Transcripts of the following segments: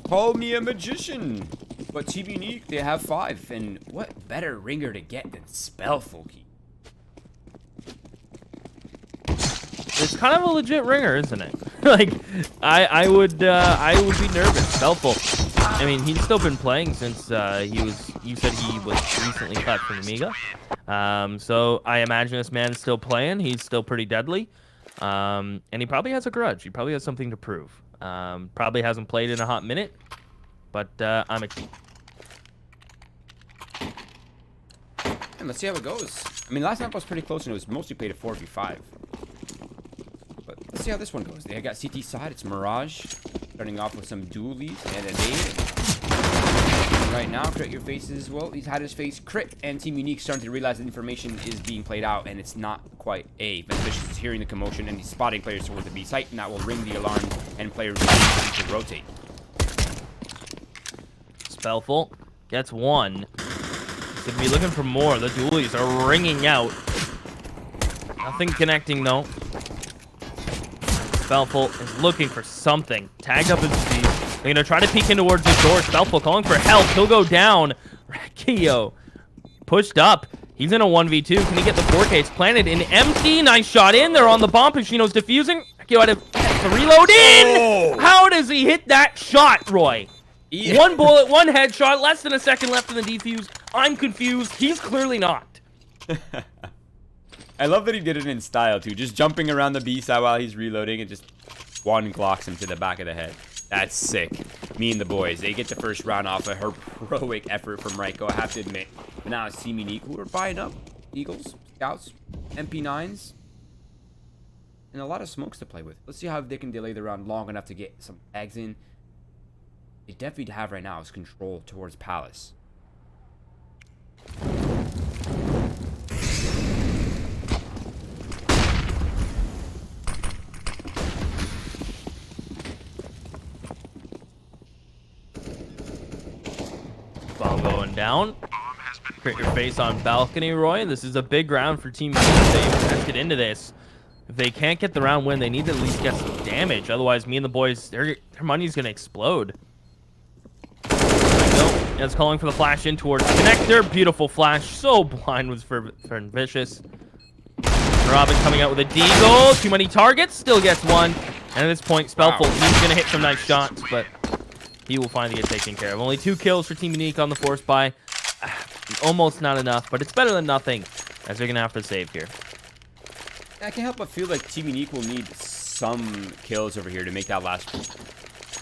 Call me a magician. But Team Unique, they have 5. And what better ringer to get than Spellful Key? It's kind of a legit ringer, isn't it? Like, I would be nervous. Spellful. I mean, he's still been playing since you said he was recently cut from Amiga. So I imagine this man's still playing. He's still pretty deadly. And he probably has a grudge. He probably has something to prove. Probably hasn't played in a hot minute, but I'm excited. And let's see how it goes. I mean, last map was pretty close, and it was mostly played at 4v5. But let's see how this one goes. They got CT side. It's Mirage, starting off with some dualies and a nade. Right now, crit your faces. Well, he's had his face crit, and Team Unique starting to realize that information is being played out, and it's not quite A. MeAndTheBoys is hearing the commotion, and he's spotting players towards the B site, and that will ring the alarm, and players will to rotate. Spellful gets 1. He's gonna be looking for more. The dualies are ringing out. Nothing connecting though. Spellful is looking for something. Tagged up his feet. They're gonna try to peek in towards his door. Spellful calling for help. He'll go down. Rakio pushed up. He's in a 1v2. Can he get the 4K? It's planted in empty. Nice shot in there on the bomb. Pacino's defusing. Rakio had to reload in. Oh. How does he hit that shot, Roy? Yeah. 1 bullet, 1 headshot, less than a second left in the defuse. I'm confused. He's clearly not. I love that he did it in style, too. Just jumping around the B side while he's reloading and just one glocks him to the back of the head. That's sick. MeAndTheBoys, they get the first round off a heroic effort from Ryko, I have to admit. But now it's Team Unique who are buying up. Eagles, Scouts, MP9s, and a lot of smokes to play with. Let's see how they can delay the round long enough to get some tags in. They definitely have right now is control towards Palace. Bomb going down. Crit your face on balcony, Roy. This is a big round for Team Unique. They've invested into this. If they can't get the round win, they need to at least get some damage. Otherwise, MeAndTheBoys, their money's going to explode. It's calling for the flash in towards connector. Beautiful flash. So blind was for Vicious. Robin coming out with a deagle. Too many targets. Still gets 1. And at this point, Spellful, he's going to hit some nice shots, but he will finally get taken care of. Only 2 kills for Team Unique on the force buy. Almost not enough, but it's better than nothing, as they're going to have to save here. I can't help but feel like Team Unique will need some kills over here to make that last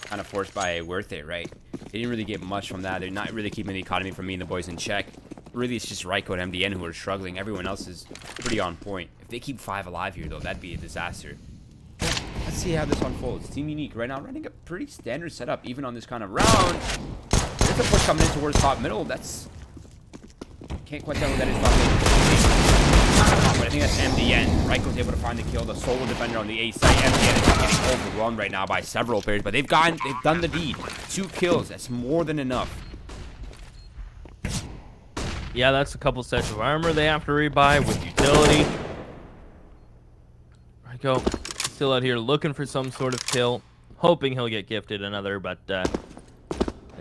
kind of force buy worth it, right? They didn't really get much from that. They're not really keeping the economy from MeAndTheBoys in check. Really, it's just Ryko and MDN who are struggling. Everyone else is pretty on point. If they keep 5 alive here, though, that'd be a disaster. Let's see how this unfolds. Team Unique right now running a pretty standard setup, even on this kind of round. There's a push coming in towards top middle. That's... Can't quite tell what that is. But I think that's MDN. Ryko's able to find the kill. The solo defender on the A site. MDN is getting overrun right now by several players, but they've done the deed. 2 kills. That's more than enough. Yeah, that's a couple sets of armor they have to rebuy with utility. Ryko still out here looking for some sort of kill, hoping he'll get gifted another, but it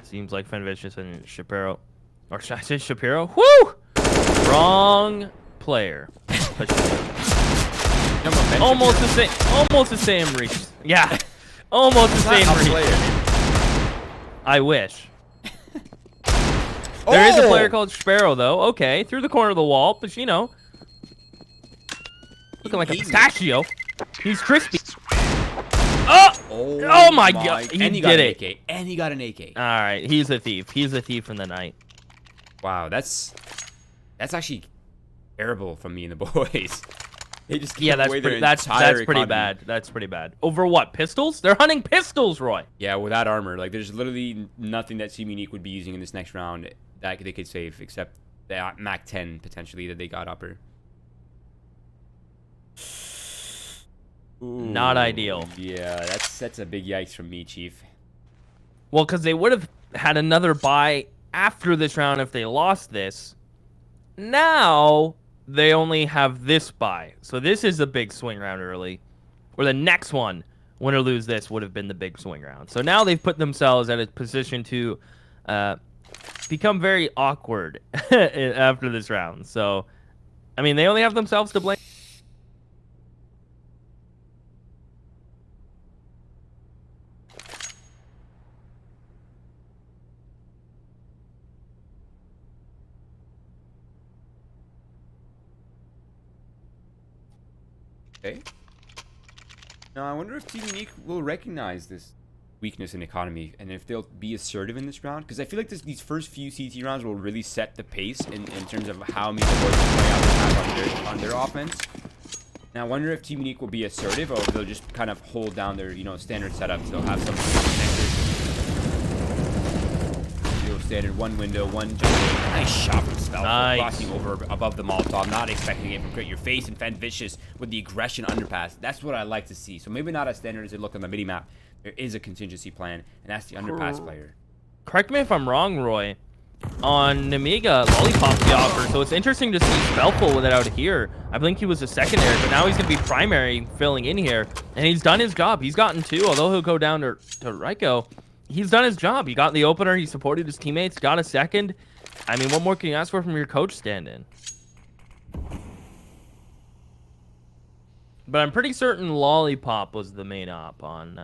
seems like Vicious and Shapiro, or should I say Shapiro? Woo! Wrong player. Almost the same reach. Yeah, almost the same reach. I wish. There is a player called Sparrow, though. Okay, through the corner of the wall, Pacino. Looking like a pistachio. He's crispy. Oh my God! He did it. AK. And he got an AK. All right, he's a thief. He's a thief in the night. Wow, that's actually terrible from MeAndTheBoys. They just gave away their that's entire pretty economy. bad. That's pretty bad. Over what? Pistols? They're hunting pistols, Roy. Yeah, without armor, like there's literally nothing that Team Unique would be using in this next round that they could save, except that Mac 10 potentially that they got upper. Ooh, not ideal. Yeah, that's a big yikes from me, Chief. Well, because they would have had another buy after this round if they lost this. Now they only have this buy, so this is a big swing round early. Where the next one win or lose this would have been the big swing round. So now they've put themselves at a position to become very awkward after this round. So, I mean, they only have themselves to blame. Okay. Now, I wonder if Team Unique will recognize this weakness in economy and if they'll be assertive in this round. Because I feel like these first few CT rounds will really set the pace in terms of how many boys can play out the pack on their offense. Now, I wonder if Team Unique will be assertive or if they'll just kind of hold down their, standard setups. They'll have some connectors. Standard one window, one jump. Nice shot from Spell. Nice. Crossing over above the Molotov. Not expecting it from Crit. Your face and Vicious with the aggression underpass. That's what I like to see. So maybe not as standard as it looked on the mini map. There is a contingency plan, and that's the underpass player. Correct me if I'm wrong, Roy. On Nemiga, Lollipop the offer. So it's interesting to see Spellful without here. I think he was a secondary, but now he's going to be primary filling in here. And he's done his job. He's gotten 2, although he'll go down to Ryko. He's done his job. He got the opener. He supported his teammates. Got a second. I mean, what more can you ask for from your coach stand-in? But I'm pretty certain Lollipop was the main op on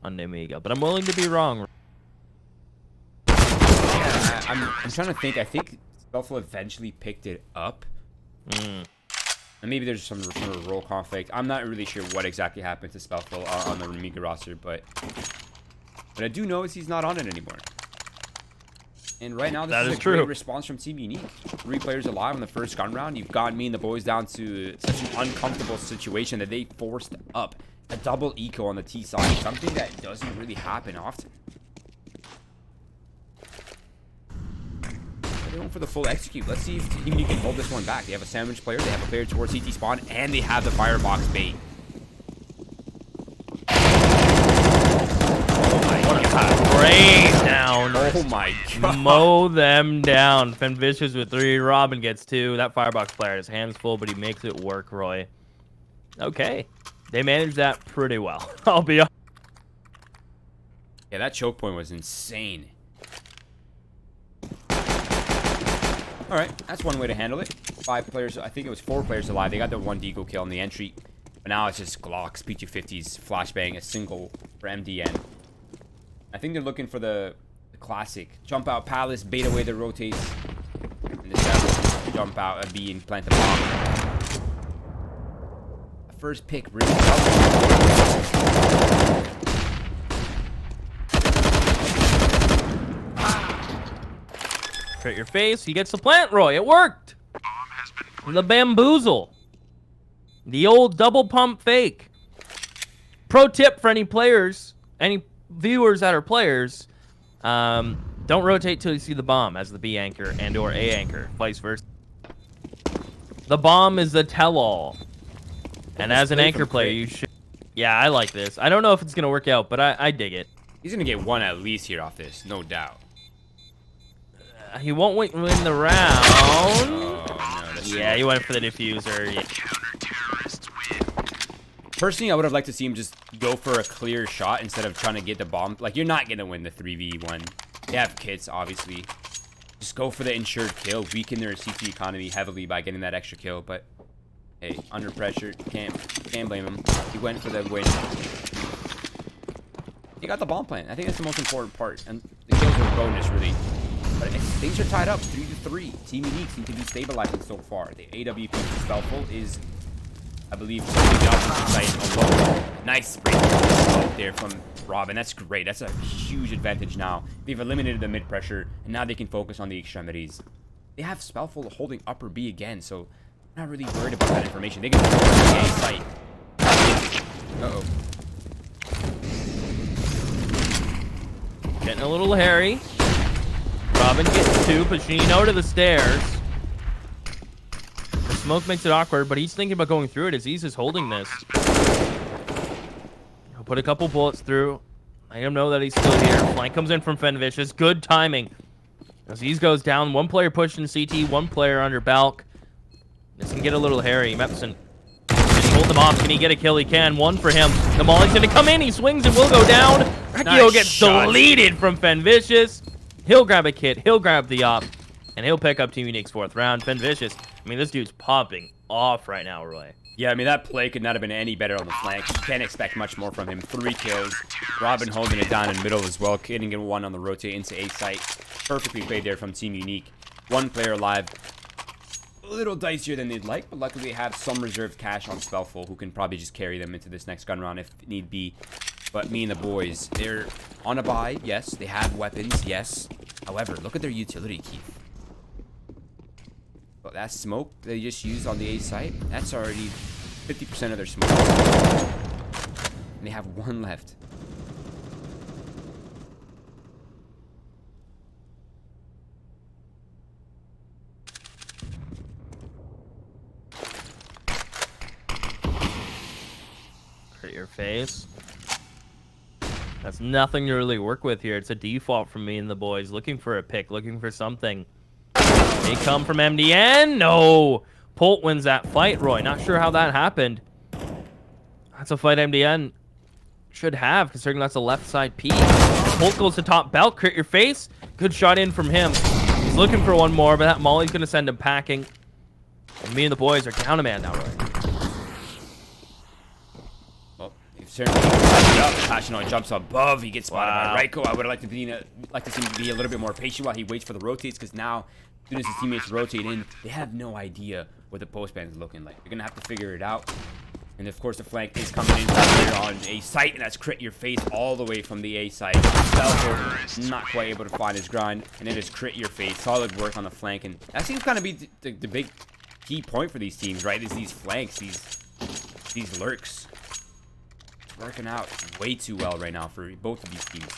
Nemiga. But I'm willing to be wrong. Yeah, I'm trying to think. I think Spellful eventually picked it up. And maybe there's some sort of role conflict. I'm not really sure what exactly happened to Spellful on the Nemiga roster, but I do know is he's not on it anymore. And right now, this is a great response from Team Unique. 3 players alive in the first gun round. You've gotten me and the boys down to such an uncomfortable situation that they forced up a double eco on the T side. Something that doesn't really happen often. They're going for the full execute. Let's see if Team Unique can hold this one back. They have a sandwich player. They have a player towards CT spawn. And they have the firebox bait. Rain down. Oh my god. Mow them down. Vicious with 3. Robin gets 2. That firebox player has hands full, but he makes it work, Roy. Okay. They managed that pretty well. I'll be honest. Yeah, that choke point was insane. Alright, that's one way to handle it. 5 players, I think it was 4 players alive. They got the 1 deagle kill on the entry. But now it's just Glocks, P250s, flashbang, a single for MDN. I think they're looking for the classic. Jump out Palace, bait away the rotates. And the Devil jump out, a B, and plant the bomb. First pick, really Hit your face. He gets the plant, Roy. It worked. The bamboozle. The old double pump fake. Pro tip for any players, any viewers that are players, don't rotate till you see the bomb as the B anchor and or A anchor, vice versa. The bomb is the tell-all. And as an anchor player, you should... Yeah, I like this. I don't know if it's going to work out, but I dig it. He's going to get 1 at least here off this, no doubt. He won't win the round. Oh, no, yeah, he went for the diffuser. Yeah. Personally, I would have liked to see him just go for a clear shot instead of trying to get the bomb. Like, you're not going to win the 3v1. They have kits, obviously. Just go for the ensured kill. Weaken their CT economy heavily by getting that extra kill. But, hey, under pressure, can't blame him. He went for the win. He got the bomb plant. I think that's the most important part. And the kills are a bonus, really. But things are tied up 3-3. Team Unique seem to be stabilizing so far. The AWP Spellful is, I believe, alone. Nice spray out there from Robin. That's great. That's a huge advantage now. They've eliminated the mid pressure, and now they can focus on the extremities. They have Spellful holding upper B again, so I'm not really worried about that information. They can hold the A site. Uh-oh. Getting a little hairy. Robin gets 2. Pacino to the stairs. The smoke makes it awkward, but he's thinking about going through it. Aziz is holding this. He'll put a couple bullets through. Let him know that he's still here. Flank comes in from Vicious. Good timing. Aziz goes down. 1 player pushed in CT, 1 player under Balk. This can get a little hairy. Mepson both them off. Can he get a kill? He can. One for him. The Molly's going to come in. He swings and will go down. Rekio Nice gets shot. deleted from FenVicious. He'll grab a kit. He'll grab the op. And he'll pick up Team Unique's 4th round. FenVicious, I mean, this dude's popping off right now, Roy. Yeah, I mean, that play could not have been any better on the flank. You can't expect much more from him. 3 kills. Robin holding it down in middle as well. Getting it 1 on the rotate into A site. Perfectly played there from Team Unique. 1 player alive. A little dicier than they'd like, but luckily they have some reserved cash on Spellful, who can probably just carry them into this next gun round if need be. But me and the boys, they're on a buy, yes. They have weapons, yes. However, look at their utility, Keith. Well, that smoke they just used on the A site, that's already 50% of their smoke. And they have 1 left. Hurt your face. That's nothing to really work with here. It's a default from me and the boys. Looking for a pick, looking for something. They come from MDN. No. Polt wins that fight, Roy. Not sure how that happened. That's a fight MDN should have, considering that's a left side peek. Polt goes to top belt. Crit your face. Good shot in from him. He's looking for one more, but that Molly's going to send him packing. And me and the boys are down a man now, Roy. Well, he's certainly up. Passionate jumps above. He gets spotted by Ryko. I would like to see him be a little bit more patient while he waits for the rotates, because now, as soon as his teammates rotate in, they have no idea what the postman is looking like. They're going to have to figure it out. And of course, the flank is coming in here on A site, and that's crit your face all the way from the A site. Spellful not quite able to find his grind, and it is crit your face. Solid work on the flank, and that seems kind of be the big key point for these teams, right? Is these flanks, these lurks. It's working out way too well right now for both of these teams.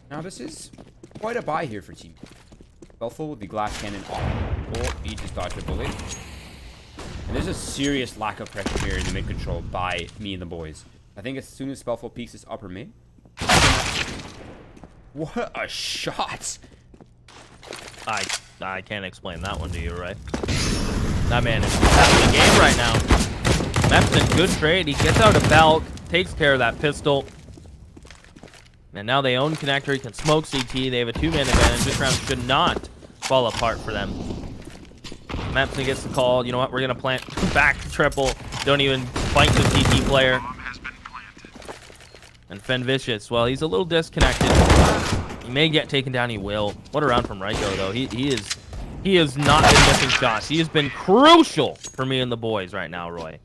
Now this is quite a buy here for Team. Spellful with the glass cannon off. Oh, he just dodged a bullet. And there's a serious lack of pressure here in the mid control by me and the boys. I think as soon as Spellful peeks his upper mid. What a shot! I can't explain that one to you, right? That man is having a game right now. Mepson, good trade. He gets out a belt, takes care of that pistol. And now they own connector. He can smoke CT. They have a 2-man advantage. This round should not fall apart for them. Mepson gets the call. You know what? We're going to plant back triple. Don't even fight the CT player. And FenVicious, well, he's a little disconnected. He may get taken down. He will. What a round from Ryko, though. He has not been missing shots. He has been crucial for me and the boys right now, Roy.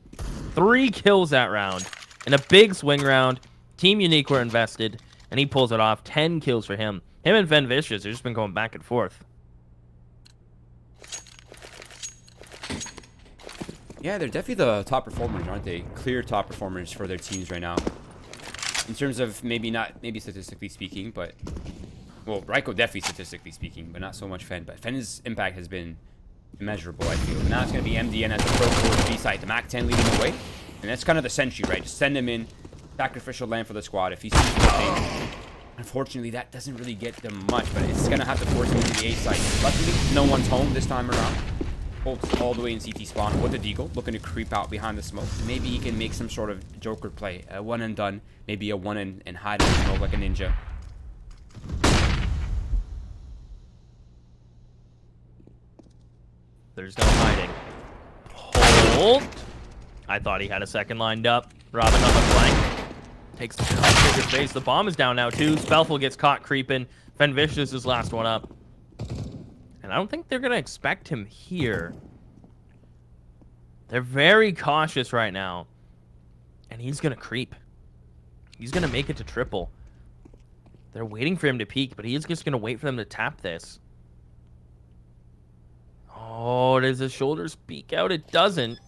3 kills that round. In a big swing round. Team Unique were invested. And he pulls it off. 10 kills for him. Him and FenVicious have just been going back and forth. Yeah, they're definitely the top performers, aren't they? Clear top performers for their teams right now. In terms of maybe statistically speaking, but... Well, Ryko definitely statistically speaking, but not so much Fen. But Fen's impact has been immeasurable, I feel. Now it's going to be MDN as the pro towards B side. The MAC-10 leading the way. And that's kind of the sentry, right? Just send him in. Sacrificial land for the squad. If he sees anything, unfortunately, that doesn't really get them much, but it's going to have to force him into the A site. Luckily, no one's home this time around. Bolts all the way in CT spawn with the deagle, looking to creep out behind the smoke. Maybe he can make some sort of Joker play. A one and done. Maybe a one and hide in the smoke like a ninja. There's no hiding. Hold. I thought he had a second lined up. Robin on the flank. Takes the shot, trigger face. The bomb is down now, too. Spellful gets caught creeping. FenVicious is last one up. And I don't think they're going to expect him here. They're very cautious right now. And he's going to creep. He's going to make it to triple. They're waiting for him to peek, but he is just going to wait for them to tap this. Oh, does his shoulders peek out? It doesn't.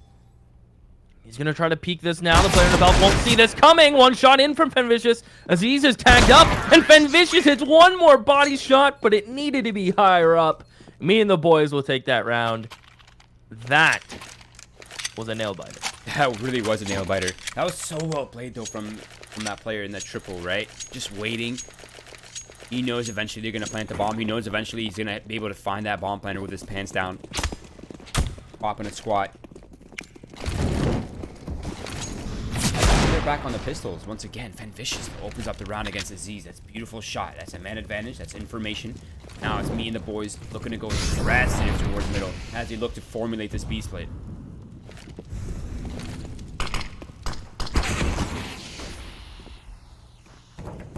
He's going to try to peek this now. The player in the belt won't see this coming. One shot in from FenVicious. Aziz is tagged up, and FenVicious hits one more body shot, but it needed to be higher up. Me and the boys will take that round. That was a nail-biter. That really was a nail-biter. That was so well played, though, from that player in that triple, right? Just waiting. He knows eventually they're going to plant the bomb. He knows eventually he's going to be able to find that bomb planter with his pants down. Popping a squat. They're back on the pistols. Once again, FenVicious opens up the round against Aziz. That's a beautiful shot. That's a man advantage. That's information. Now it's me and the boys looking to go aggressive towards middle as they look to formulate this B split.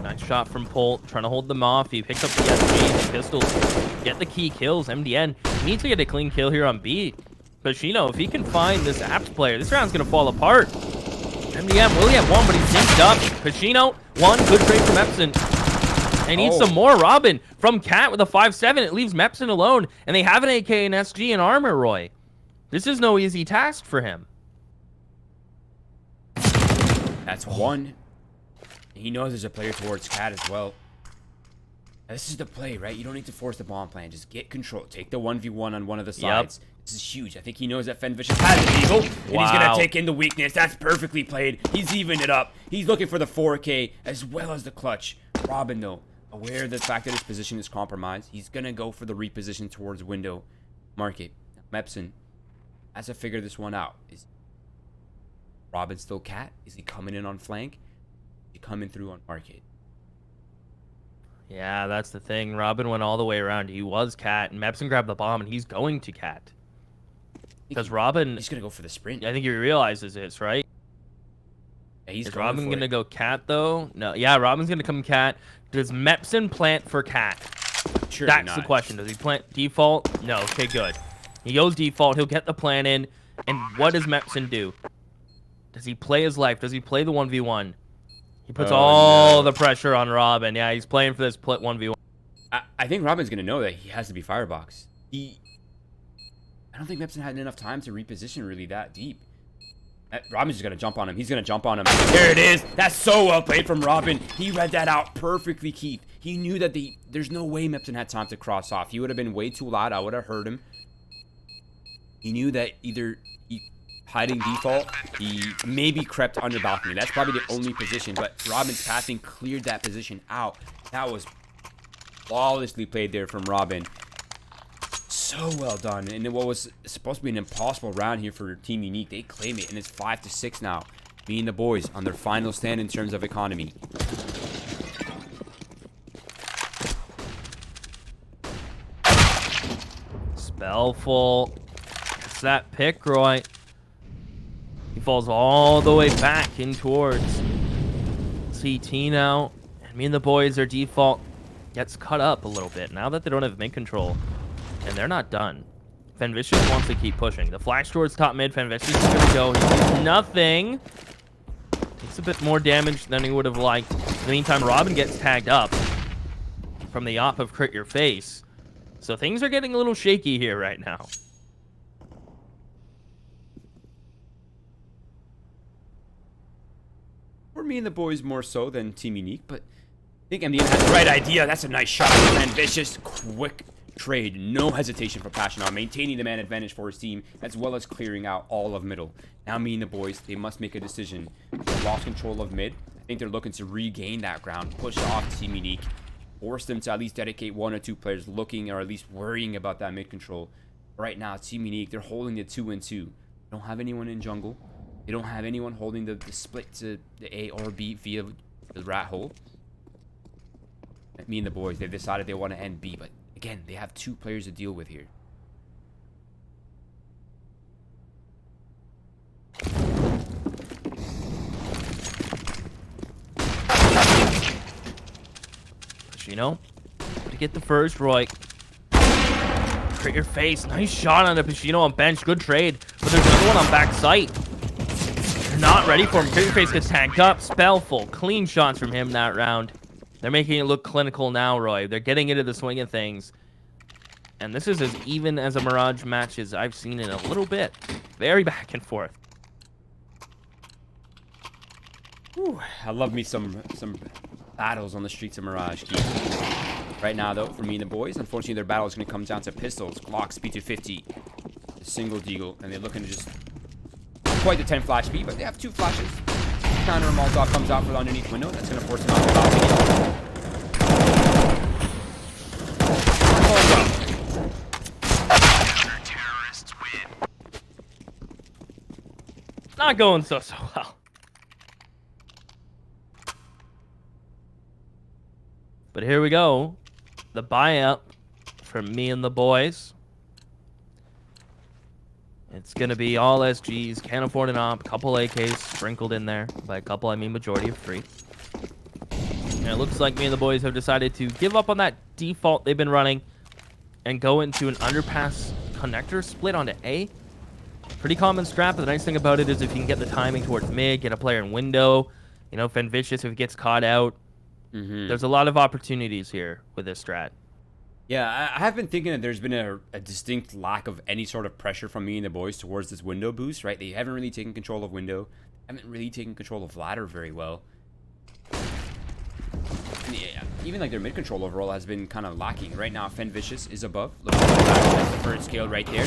Nice shot from Polt, trying to hold them off. He picks up the SG, the pistols, get the key kills. MDN needs to get a clean kill here on B. But if he can find this Apps player, this round's going to fall apart. MDN will get one, but he's synced up. Pacino, one. Good trade from Mepson. They need some more. Robin from Cat with a 5-7. It leaves Mepson alone, and they have an AK and SG and armor, Roy. This is no easy task for him. That's one. He knows there's a player towards Cat as well. This is the play, right? You don't need to force the bomb plan. Just get control. Take the 1v1 on one of the sides. Yep. This is huge. I think he knows that FenVicious has an eagle, and he's going to take in the weakness. That's perfectly played. He's evened it up. He's looking for the 4K as well as the clutch. Robin, though, aware of the fact that his position is compromised, he's going to go for the reposition towards window. Market. Mepson has to figure this one out. Is Robin still Cat? Is he coming in on flank? Is he coming through on market? Yeah, that's the thing. Robin went all the way around. He was Cat, and Mepson grabbed the bomb, and he's going to Cat. Because Robin... He's going to go for the sprint. I think he realizes this, right? Yeah, he's Is Robin going to go Cat, though? No. Yeah, Robin's going to come Cat. Does Mepson plant for Cat? Sure. That's the question. Does he plant default? No. Okay, good. He goes default. He'll get the plan in. And what does Mepson do? Does he play his life? Does he play the 1v1? He puts all the pressure on Robin. Yeah, he's playing for this 1v1. I think Robin's going to know that he has to be firebox. I don't think Mepson had enough time to reposition really that deep. Robin's just going to jump on him. He's going to jump on him. There it is. That's so well played from Robin. He read that out perfectly, Keith. He knew that there's no way Mepson had time to cross off. He would have been way too loud. I would have heard him. He knew that either hiding default, he maybe crept under balcony. That's probably the only position, but Robin's passing cleared that position out. That was flawlessly played there from Robin. So well done. And what was supposed to be an impossible round here for Team Unique, they claim it, and it's 5-6 now. Me and the boys on their final stand in terms of economy. Spellful. It's that pick, Roy. He falls all the way back in towards CT now. And me and the boys, their default gets cut up a little bit now that they don't have mid control. And they're not done. FenVicious wants to keep pushing. The flash towards top mid. FenVicious is going to go. He sees nothing. Takes a bit more damage than he would have liked. In the meantime, Robin gets tagged up from the op of Crit Your Face. So things are getting a little shaky here right now. For me and the boys more so than Team Unique, but I think MDN has the right idea. That's a nice shot. FenVicious, quick trade, no hesitation for Passional, maintaining the man advantage for his team, as well as clearing out all of middle. Now me and the boys, they must make a decision. They lost control of mid. I think they're looking to regain that ground, push off Team Unique, force them to at least dedicate 1 or 2 players looking or at least worrying about that mid control. Right now, Team Unique, they're holding the 2-2. They don't have anyone in jungle. They don't have anyone holding the split to the A or B via the rat hole. Me and the boys, they've decided they want to end B, but again, they have 2 players to deal with here. Pacino to get the first, Roy. Crit Your Face. Nice shot on the Pacino on bench. Good trade. But there's another one on back site. They're not ready for him. Crit Your Face gets tanked up. Spellful. Clean shots from him that round. They're making it look clinical now, Roy. They're getting into the swing of things. And this is as even as a Mirage match as I've seen in a little bit. Very back and forth. Whew, I love me some battles on the streets of Mirage, Keith. Right now, though, for me and the boys, unfortunately, their battle is going to come down to pistols, Glock, speed to 50, a single deagle, and they're looking to just quite the 10 flash speed, but they have 2 flashes. Counter Molotov comes out for the underneath window. That's going to force him out the balcony. not going so well. But here we go. The buy-up from me and the boys. It's going to be all SGs. Can't afford an op. Couple AKs sprinkled in there. By a couple, I mean majority of free. And it looks like me and the boys have decided to give up on that default they've been running and go into an underpass connector split onto A. Pretty common strat, but the nice thing about it is if you can get the timing towards mid, get a player in window, you know, Fenvicious if he gets caught out. There's a lot of opportunities here with this strat. Yeah, I have been thinking that there's been a distinct lack of any sort of pressure from me and the boys towards this window boost, right? They haven't really taken control of window, haven't really taken control of ladder very well. And yeah, even like their mid control overall has been kind of lacking. Right now, Fenvicious is above. Looking at that's the first kill right there.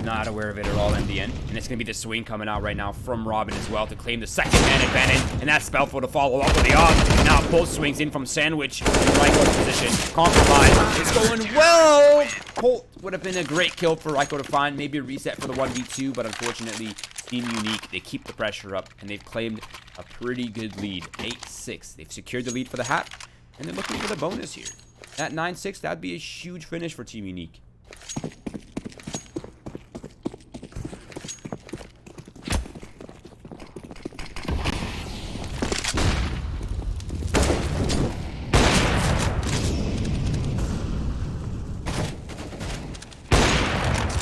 Not aware of it at all in the end. And it's going to be the swing coming out right now from Robin as well to claim the second man advantage. And that's Spellful to follow up with the off. Now both swings in from Sandwich in Ryko's position. Compromise. It's going well. Colt would have been a great kill for Ryko to find. Maybe a reset for the 1v2, but unfortunately, Team Unique, they keep the pressure up, and they've claimed a pretty good lead. 8-6. They've secured the lead for the hat, and they're looking for the bonus here. At 9-6, that'd be a huge finish for Team Unique.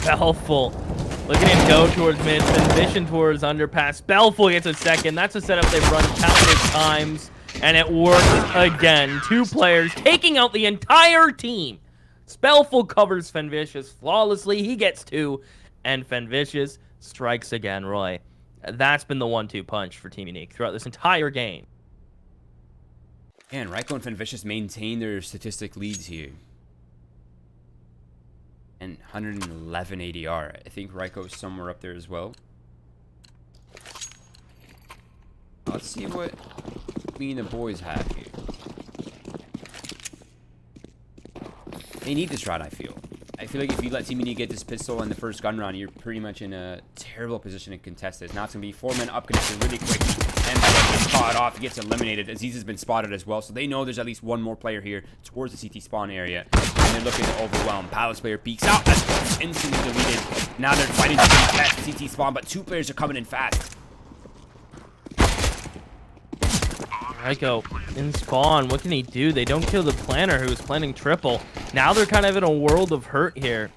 Spellful. Look at him go towards mid. Vision towards underpass. Spellful gets a second. That's a setup they've run countless times. And it works again. Two players taking out the entire team. Spellful covers Fenvicious flawlessly. He gets two. And Fenvicious strikes again, Roy. That's been the 1-2 punch for Team Unique throughout this entire game. And Ryko and Fenvicious maintain their statistic leads here. And 111 ADR. I think Ryko's somewhere up there as well. Let's see what me and the boys have here. They need this round, I feel. I feel like if you let Team Unique get this pistol in the first gun round, you're pretty much in a terrible position to contest this. Now it's going to be 4-man up connected really quick. And gets caught off. He gets eliminated. Aziz has been spotted as well. So they know there's at least one more player here towards the CT spawn area. And they're looking to overwhelm. Palace player peeks out. That's instantly deleted. Now they're fighting to contest the CT spawn, but two players are coming in fast. Ryko in spawn. What can he do? They don't kill the planner who was planning triple. Now they're kind of in a world of hurt here.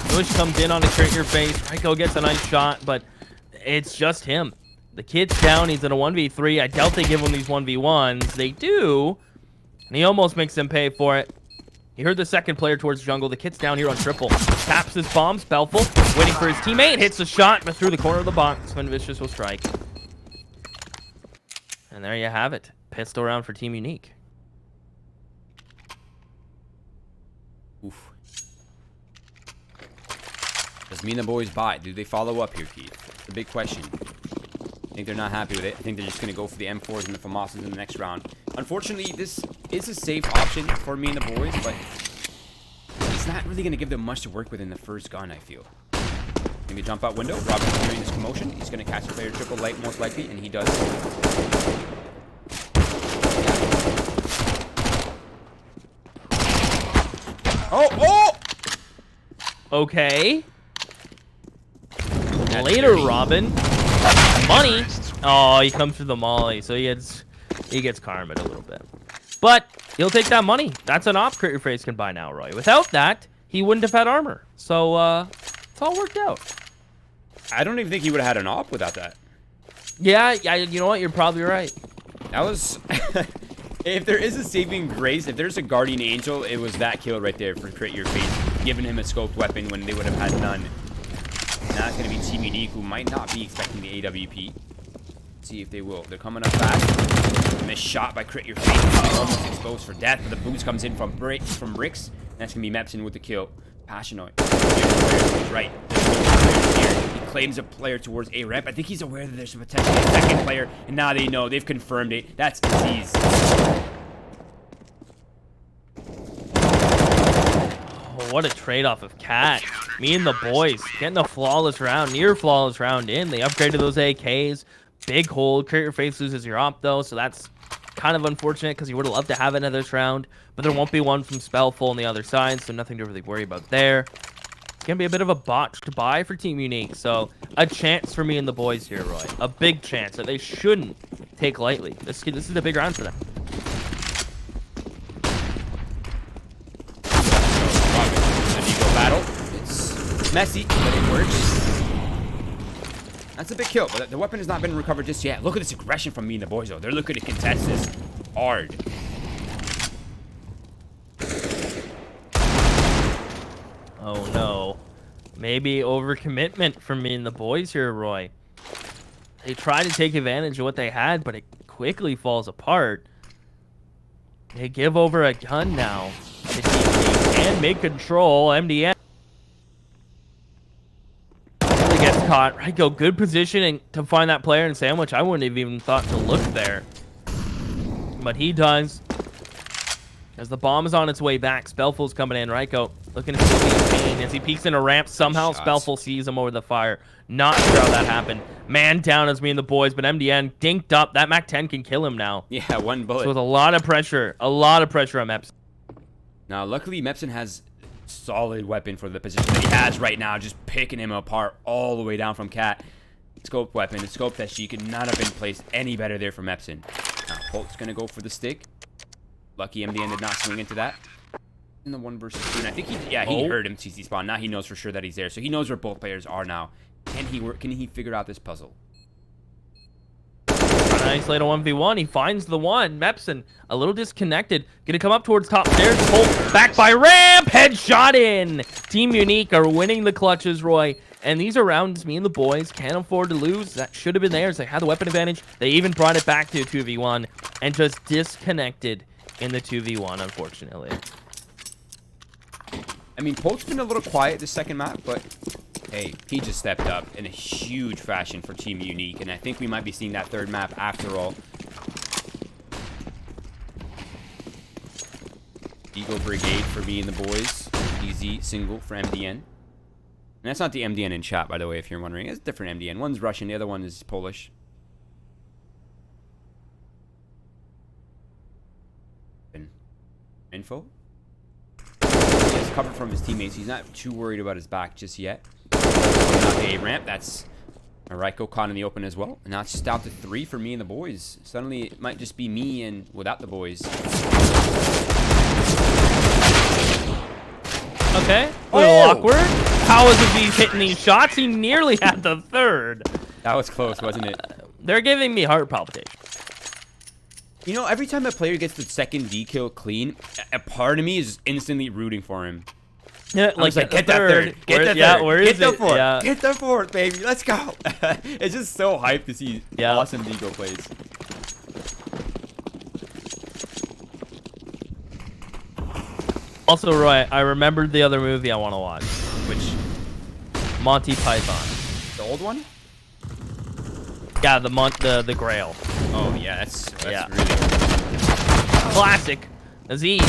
Bush comes in on a crit your face. Ryko gets a nice shot, but it's just him. The kid's down. He's in a 1v3. I doubt they give him these 1v1s. They do. And he almost makes them pay for it. He heard the second player towards jungle. The kid's down here on triple. Taps his bomb. Spellful. Waiting for his teammate. Hits a shot, but through the corner of the box. Fenvicious will strike. And there you have it. Pistol round for Team Unique. Oof. Does me and the boys buy? Do they follow up here, Keith? It's a big question. I think they're not happy with it. I think they're just going to go for the M4s and the FAMASas in the next round. Unfortunately, this is a safe option for me and the boys, but it's not really going to give them much to work with in the first gun, I feel. Maybe jump out window. Robin's hearing this commotion. He's going to catch the player triple light most likely, and he does. Oh! Okay. Later, Robin. Money. Oh, he comes through the molly, so he gets karma a little bit. But he'll take that money. That's an op crit your face can buy now, Roy. Without that, he wouldn't have had armor. So it's all worked out. I don't even think he would have had an op without that. Yeah, you know what? You're probably right. That was... If there is a saving grace, if there's a guardian angel, it was that kill right there for crit your face, giving him a scoped weapon when they would have had none. Now it's going to be Team Unique, who might not be expecting the AWP. Let's see if they will. They're coming up fast. Missed shot by crit your face. Almost exposed for death, but the boost comes in from Ricks. That's going to be Mepson with the kill. Passionoid. He's right. He claims a player towards a ramp. I think he's aware that there's potentially a second player, and now they know. They've confirmed it. That's Aziz. Oh, what a trade-off of Cat. Me and the boys getting a flawless round, near flawless round in. They upgraded those AKs. Big hold. Create Your Face loses your op, though, so that's kind of unfortunate because you would have loved to have it in this round. But there won't be one from Spellful on the other side, so nothing to really worry about there. It's going to be a bit of a botched buy for Team Unique, so a chance for Me and the Boys here, Roy. A big chance that they shouldn't take lightly. This is a big round for them. Battle. It's messy, but it works. That's a big kill, but the weapon has not been recovered just yet. Look at this aggression from Me and the Boys, though. They're looking to contest this hard. Oh, no. Maybe overcommitment from Me and the Boys here, Roy. They try to take advantage of what they had, but it quickly falls apart. They give over a gun now. The team can make control. MDN really gets caught. Right, go good positioning to find that player in sandwich. I wouldn't have even thought to look there, but he does. As the bomb is on its way back, Spellful's coming in. Ryko looking to see pain as he peeks in a ramp. Somehow Spellful sees him over the fire. Not sure how that happened. Man down as Me and the Boys, but MDN dinked up. That MAC-10 can kill him now. Yeah, one bullet. So with a lot of pressure on Mepson. Now, luckily, Mepson has solid weapon for the position that he has right now, just picking him apart all the way down from Cat. Scope weapon, a scope that she could not have been placed any better there for Mepson. Now, Holt's going to go for the stick. Lucky MDN did not swing into that. In the 1 versus 2, and I think he heard him CC spawn. Now he knows for sure that he's there, so he knows where both players are now. Can he figure out this puzzle? Nice later 1v1. He finds the one. Mepson a little disconnected. Gonna come up towards top stairs. Holt back by ramp. Headshot in. Team Unique are winning the clutches, Roy. And these are rounds Me and the Boys can't afford to lose. That should have been theirs. They had the weapon advantage. They even brought it back to a 2v1 and just disconnected in the 2v1, unfortunately. I mean, Polk's been a little quiet this second map, but hey, he just stepped up in a huge fashion for Team Unique, and I think we might be seeing that third map after all. Eagle Brigade for Me and the Boys. Easy single for MDN. And that's not the MDN in chat, by the way, if you're wondering. It's a different MDN. One's Russian, the other one is Polish. Info. He has cover from his teammates. He's not too worried about his back just yet. Not the A ramp. That's Ryko caught in the open as well. And now it's just down to 3 for Me and the Boys. Suddenly it might just be me and without the boys. Okay. A little awkward. How is Aziz hitting these shots? He nearly had the third. That was close, wasn't it? They're giving me heart palpitations. You know, every time a player gets the second D kill clean, a part of me is instantly rooting for him. Yeah, like get that third. Get that third. Yeah, where is it? Get the fourth. Yeah. Get the fourth, baby. Let's go. It's just so hyped to see awesome Deagle plays. Also, Roy, I remembered the other movie I want to watch. Which? Monty Python. The old one? Yeah, the Grail. Oh yeah, that's yeah. Really classic. Aziz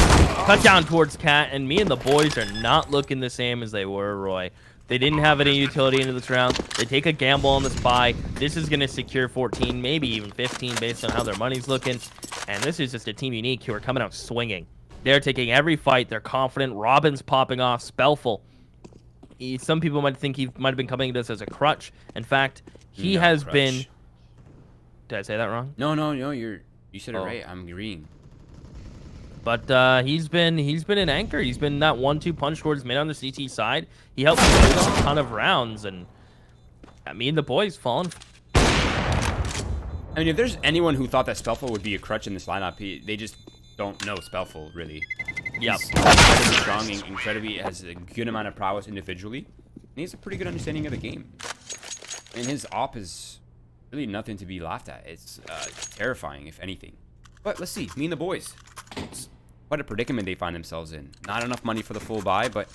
cut down towards Cat, and Me and the Boys are not looking the same as they were, Roy. They didn't have any utility into this round. They take a gamble on this buy. This is going to secure 14, maybe even 15 based on how their money's looking. And this is just a Team Unique who are coming out swinging. They're taking every fight. They're confident. Robin's popping off. Spellful. Some people might think he might have been coming to this as a crutch. In fact, he has been... Did I say that wrong? No, you said it right. I'm agreeing. But he's been an anchor. He's been that 1-2 punch towards mid on the CT side. He helped win a ton of rounds, and Me and the Boys falling. I mean, if there's anyone who thought that Spellful would be a crutch in this lineup, they just don't know Spellful, really. Yep. He's incredibly strong, incredibly has a good amount of prowess individually, and he has a pretty good understanding of the game. And his op is really nothing to be laughed at. It's terrifying, if anything. But let's see, Me and the Boys. It's what a predicament they find themselves in. Not enough money for the full buy, but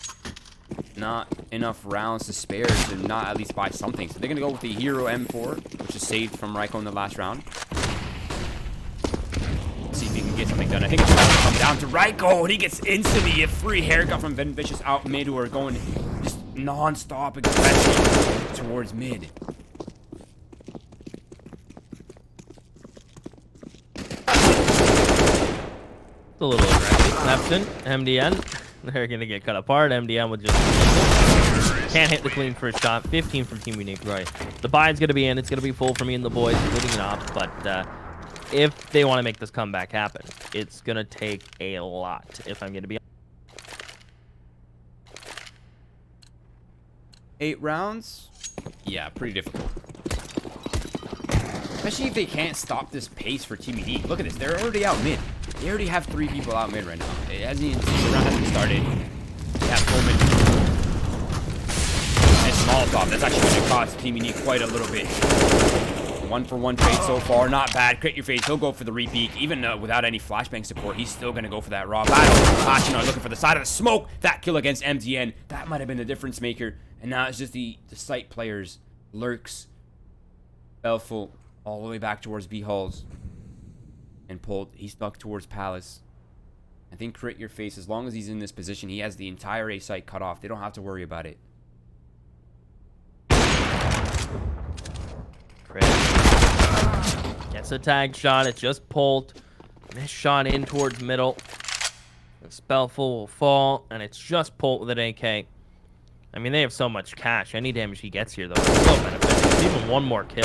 not enough rounds to spare to not at least buy something. So they're going to go with the Hero M4, which is saved from Ryko in the last round. Let's see if he can get something done. I think it's going to come down to Ryko, and he gets instantly a free haircut from Vicious out mid, who are going just non-stop aggression towards mid. It's a little aggressive. Nepson, MDN. They're going to get cut apart. MDN would just... Can't hit the clean first shot. 15 from Team Unique, right? The buy's going to be in. It's going to be full for me and the boys, including an ops. But if they want to make this comeback happen, it's going to take a lot, if I'm going to be... 8 rounds? Yeah, pretty difficult. Especially if they can't stop this pace for Team Unique. Look at this. They're already out mid. They already have 3 people out mid right now. It hasn't even... The round hasn't started. They have full mid. And Molotov. That's actually going to cost Team Unique quite a little bit. 1-for-1 trade so far. Not bad. Crit your face. He'll go for the repeat. Even without any flashbang support, he's still going to go for that raw battle. Hachino looking for the side of the smoke. That kill against MDN. That might have been the difference maker. And now it's just the site players. Lurks. Belful. All the way back towards B Halls. And pulled. He's stuck towards Palace. I think crit your face. As long as he's in this position, he has the entire A site cut off. They don't have to worry about it. Crit. Gets a tag shot. It just pulled. This shot in towards middle. The Spellful will fall. And it's just pulled with an AK. I mean, they have so much cash. Any damage he gets here, though, is so beneficial. Even one more kill.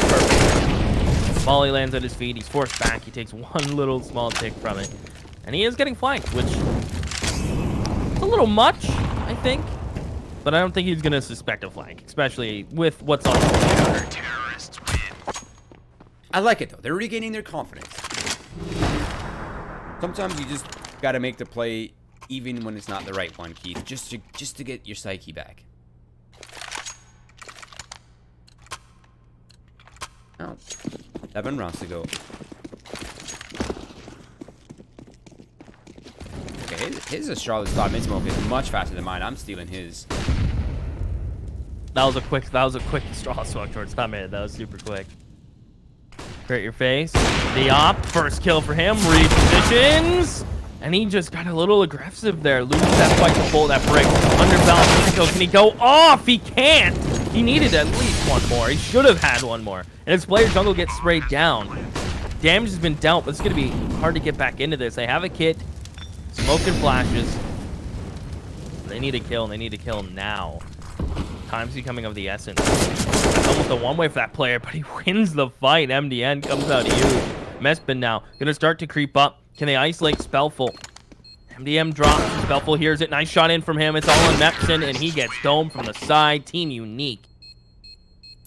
Perfect. Molly lands at his feet. He's forced back. He takes one little small tick from it. And he is getting flanked, which is a little much, I think. But I don't think he's going to suspect a flank, especially with what's on the counter. I like it, though. They're regaining their confidence. Sometimes you just got to make the play even when it's not the right one, Keith. Just to get your psyche back. Oh. 7 rounds to go. Okay, his Astralis spot mid smoke is much faster than mine. I'm stealing his. That was a quick straw smoke towards top mid. That was super quick. Hurt your face. The op, first kill for him. Repositions. And he just got a little aggressive there. Loses that fight to pull that break. Underbalanced. Can he go off? He can't. He needed at least one more. He should have had one more. And his player jungle gets sprayed down. Damage has been dealt, but it's going to be hard to get back into this. They have a kit. Smoke and flashes. They need a kill, and they need to kill now. Time's becoming of the essence. It's almost a one-way for that player, but he wins the fight. MDN comes out huge. Mespin now going to start to creep up. Can they isolate Spellful? MDM drops. Spellful hears it. Nice shot in from him. It's all on Mepson, and he gets domed from the side. Team Unique.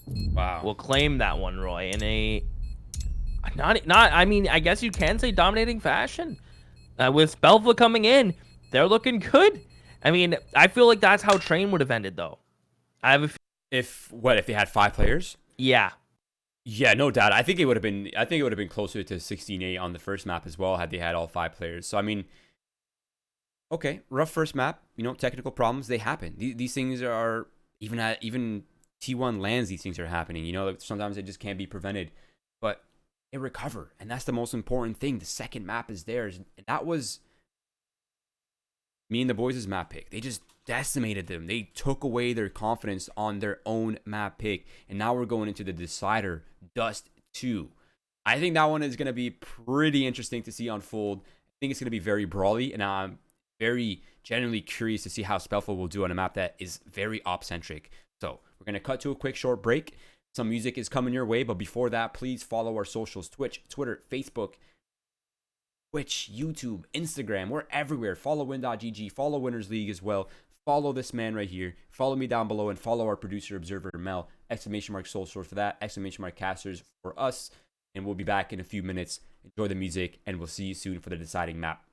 Wow. We'll claim that one, Roy, in a I mean, I guess you can say dominating fashion. With Spellful coming in, they're looking good. I mean, I feel like that's how Train would have ended, though. I have a if they had 5 players? Yeah. Yeah, no doubt. I think it would have been closer to 16-8 on the first map as well had they had all 5 players. So I mean, okay, rough first map, technical problems, they happen. These things are even T1 lands, these things are happening. Sometimes they just can't be prevented. But they recover, and that's the most important thing. The second map is theirs. And that was me and the boys' map pick. They just decimated them. They took away their confidence on their own map pick. And now we're going into the decider, Dust 2. I think that one is going to be pretty interesting to see unfold. I think it's going to be very brawly, and I'm very genuinely curious to see how Spellful will do on a map that is very op-centric. So we're going to cut to a quick short break. Some music is coming your way, but before that, please follow our socials: Twitch, Twitter, Facebook, Twitch, YouTube, Instagram. We're everywhere. Follow win.gg, follow Winners League as well. Follow this man right here. Follow me down below, and follow our producer, Observer Mel. ! Soul Source for that. ! Casters for us. And we'll be back in a few minutes. Enjoy the music, and we'll see you soon for the deciding map.